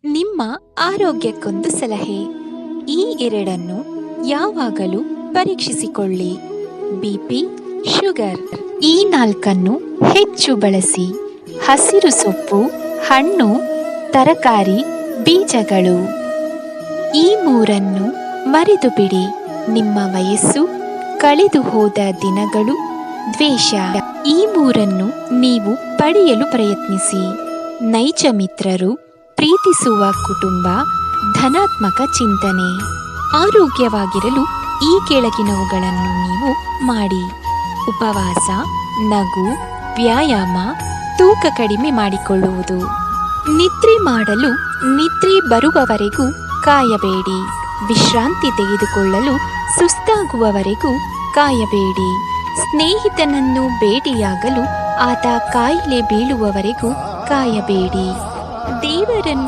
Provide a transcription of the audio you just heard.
ನಿಮ್ಮ ಆರೋಗ್ಯಕ್ಕೊಂದು ಸಲಹೆ. ಈ ಎರಡನ್ನು ಯಾವಾಗಲೂ ಪರೀಕ್ಷಿಸಿಕೊಳ್ಳಿ. ಬಿಪಿ, ಶುಗರ್ ಈ ನಾಲ್ಕನ್ನು ಹೆಚ್ಚು ಬಳಸಿ. ಹಸಿರು ಸೊಪ್ಪು, ಹಣ್ಣು, ತರಕಾರಿ, ಬೀಜಗಳು ಈ ಮೂರನ್ನು ಮರೆತು ಬಿಡಿ. ನಿಮ್ಮ ವಯಸ್ಸು, ಕಳೆದು ಹೋದ ದಿನಗಳು, ದ್ವೇಷ ಈ ಮೂರನ್ನು ನೀವು ಪಡೆಯಲು ಪ್ರಯತ್ನಿಸಿ. ನೈಜ ಮಿತ್ರರು, ಪ್ರೀತಿಸುವ ಕುಟುಂಬ, ಧನಾತ್ಮಕ ಚಿಂತನೆ. ಆರೋಗ್ಯವಾಗಿರಲು ಈ ಕೆಳಗಿನವುಗಳನ್ನು ನೀವು ಮಾಡಿ: ಉಪವಾಸ, ನಗು, ವ್ಯಾಯಾಮ, ತೂಕ ಕಡಿಮೆ ಮಾಡಿಕೊಳ್ಳುವುದು. ನಿದ್ರೆ ಮಾಡಲು ನಿದ್ರೆ ಬರುವವರೆಗೂ ಕಾಯಬೇಡಿ. ವಿಶ್ರಾಂತಿ ತೆಗೆದುಕೊಳ್ಳಲು ಸುಸ್ತಾಗುವವರೆಗೂ ಕಾಯಬೇಡಿ. ಸ್ನೇಹಿತನನ್ನು ಭೇಟಿಯಾಗಲು ಆತ ಕಾಯಿಲೆ ಬೀಳುವವರೆಗೂ ಕಾಯಬೇಡಿ. ದೇವರನ್ನು